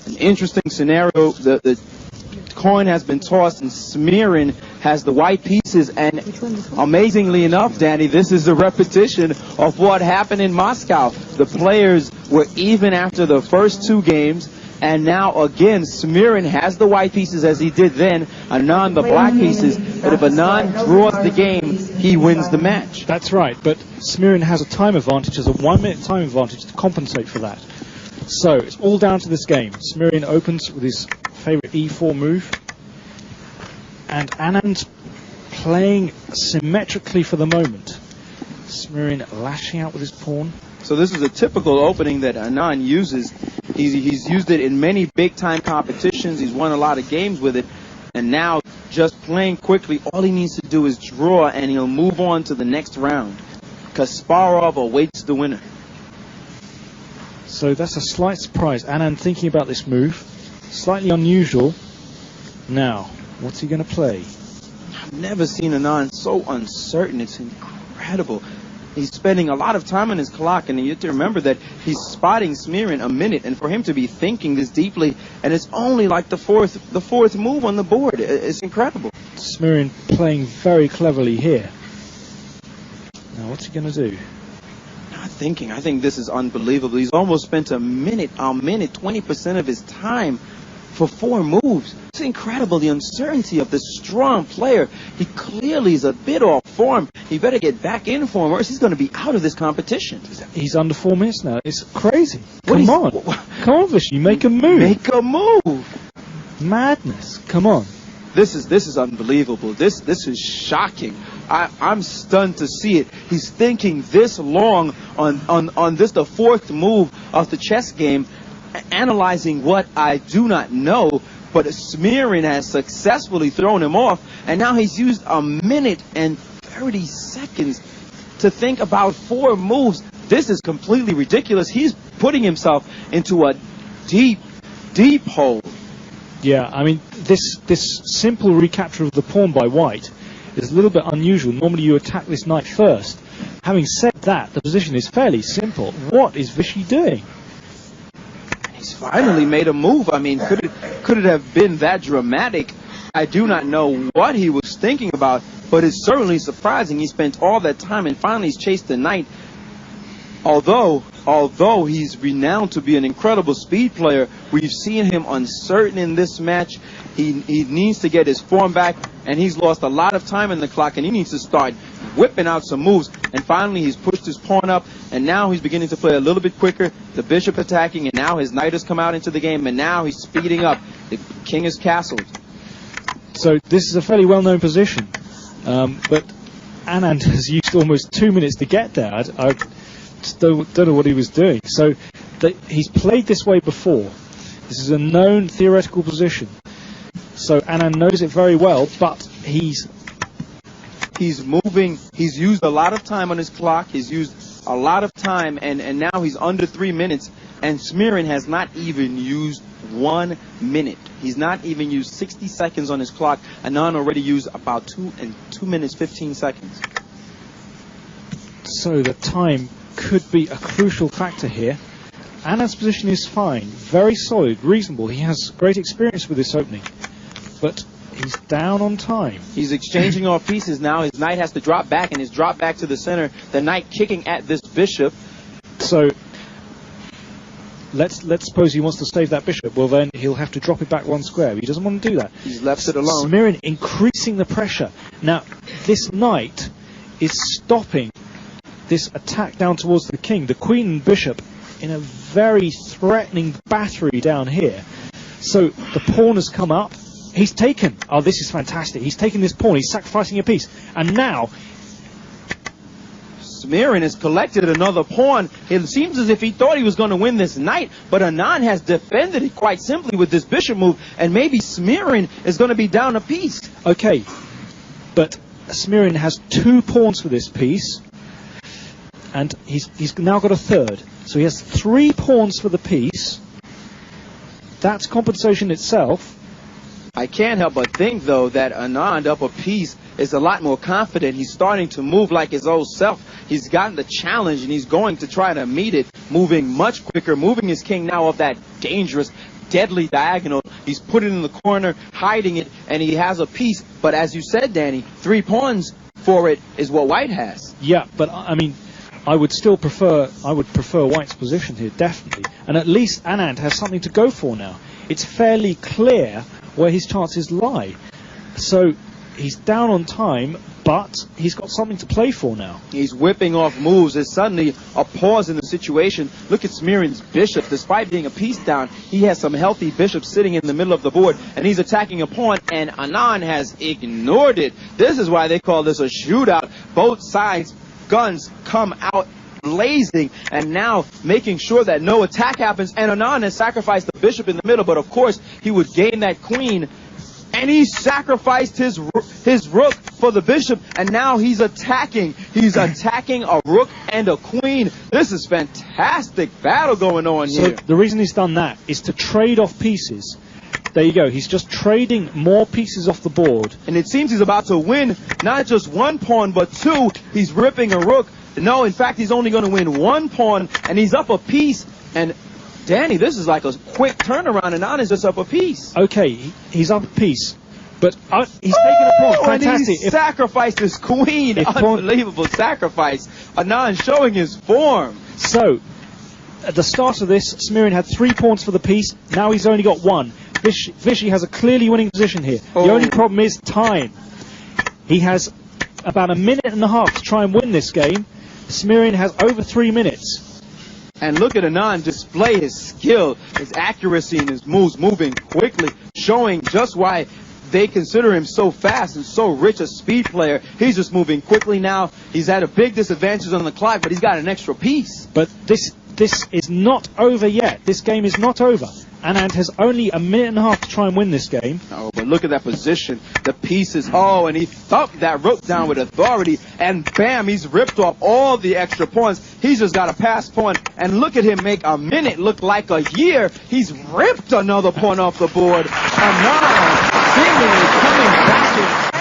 An interesting scenario. The coin has been tossed, and Smirin has the white pieces, and amazingly enough, Danny, this is a repetition of what happened in Moscow. The players were even after the first two games, and now again Smirin has the white pieces as he did then, Anand the black pieces, but if Anand draws the game, he wins the match. That's right, but Smirin has a time advantage, has a 1 minute time advantage to compensate for that. So it's all down to this game. Smirin opens with his favorite e4 move, and Anand playing symmetrically for the moment. Smirin lashing out with his pawn. So this is a typical opening that Anand uses. He's used it in many big-time competitions. He's won a lot of games with it. And now, just playing quickly, all he needs to do is draw, and he'll move on to the next round. Kasparov awaits the winner. So that's a slight surprise. Anand thinking about this move. Slightly unusual. Now, what's he going to play? I've never seen Anand so uncertain. It's incredible. He's spending a lot of time on his clock, and you have to remember that he's spotting Smirin a minute, and for him to be thinking this deeply, and it's only like the fourth move on the board. It's incredible. Smirin playing very cleverly here. Now, what's he going to do? Not thinking. I think this is unbelievable. He's almost spent a minute, 20% of his time for 4 moves. It's incredible, the uncertainty of this strong player. He clearly is a bit off form. He better get back in form, or else he's going to be out of this competition. He's under 4 minutes now. It's crazy. Come on, Vishy, make a move. Make a move. Madness. Come on. This is unbelievable. This is shocking. I'm stunned to see it. He's thinking this long on this, the 4th move of the chess game, analyzing what I do not know, but Smirin has successfully thrown him off, and now he's used 1 minute and 30 seconds to think about 4 moves. This is completely ridiculous. He's putting himself into a deep, deep hole. Yeah, I mean, this simple recapture of the pawn by white is a little bit unusual. Normally you attack this knight first. Having said that, the position is fairly simple. What is Vishy doing? He's finally made a move. I mean, could it have been that dramatic? I do not know what he was thinking about, but it's certainly surprising. He spent all that time and finally he's chased the knight. Although he's renowned to be an incredible speed player, we've seen him uncertain in this match. He needs to get his form back, and he's lost a lot of time in the clock, and he needs to start whipping out some moves. And finally, he's pushed his pawn up, and now he's beginning to play a little bit quicker. The bishop attacking, and now his knight has come out into the game, and now he's speeding up. The king is castled. So this is a fairly well-known position, but Anand has used almost 2 minutes to get there. I just don't know what he was doing. So he's played this way before. This is a known theoretical position. So Anand knows it very well, but he's moving. He's used a lot of time on his clock. He's used a lot of time, and now he's under 3 minutes. And Smirin has not even used 1 minute. He's not even used 60 seconds on his clock. Anand already used about 2 minutes, 15 seconds. So the time could be a crucial factor here. Anand's position is fine, very solid, reasonable. He has great experience with this opening, but he's down on time. He's exchanging off pieces now. His knight has to drop back, and his drop back to the center. The knight kicking at this bishop. So let's suppose he wants to save that bishop. Well, then he'll have to drop it back 1 square. He doesn't want to do that. He's left it alone. Smirin increasing the pressure. Now, this knight is stopping this attack down towards the king. The queen and bishop in a very threatening battery down here. So the pawn has come up. He's taken. Oh, this is fantastic. He's taken this pawn. He's sacrificing a piece. And now Smirin has collected another pawn. It seems as if he thought he was going to win this knight, but Anand has defended it quite simply with this bishop move, and maybe Smirin is going to be down a piece. Okay, but Smirin has 2 pawns for this piece, and he's now got a third. So he has 3 pawns for the piece. That's compensation itself. I can't help but think, though, that Anand up a piece is a lot more confident. He's starting to move like his old self. He's gotten the challenge, and he's going to try to meet it, moving much quicker, moving his king now off that dangerous deadly diagonal. He's put it in the corner, hiding it, and he has a piece. But as you said, Danny, 3 pawns for it is what White has. Yeah, but I mean, I would prefer White's position here, definitely. And at least Anand has something to go for now. It's fairly clear where his chances lie. So he's down on time, but he's got something to play for now. He's whipping off moves. There's suddenly a pause in the situation. Look at Smirin's bishop. Despite being a piece down, he has some healthy bishops sitting in the middle of the board, and he's attacking a pawn, and Anand has ignored it. This is why they call this a shootout. Both sides' guns come out blazing, and now making sure that no attack happens, and Anand has sacrificed the bishop in the middle, but of course he would gain that queen, and he sacrificed his rook for the bishop, and now he's attacking a rook and a queen. This is fantastic battle going on here. So the reason he's done that is to trade off pieces. There you go, he's just trading more pieces off the board, and it seems he's about to win not just 1 pawn but 2. He's ripping a rook. No, in fact, he's only going to win 1 pawn, and he's up a piece. And Danny, this is like a quick turnaround, and Anand is just up a piece. Okay, he's up a piece, but he's taken a pawn. Fantastic. And he sacrificed his queen. Unbelievable sacrifice. Anand showing his form. So, at the start of this, Smirin had 3 pawns for the piece. Now he's only got 1. Vishy has a clearly winning position here. The only problem is time. He has about a minute and a half to try and win this game. Smirin has over 3 minutes. And look at Anand display his skill, his accuracy, and his moves, moving quickly, showing just why they consider him so fast and so rich a speed player. He's just moving quickly now. He's at a big disadvantage on the clock, but he's got an extra piece. But this is not over yet. This game is not over. Anand has only a minute and a half to try and win this game. Oh, but look at that position. The pieces. Oh, and he thumped that rook down with authority. And bam, he's ripped off all the extra pawns. He's just got a pass pawn. And look at him make a minute look like a year. He's ripped another pawn off the board. Anand seemingly coming back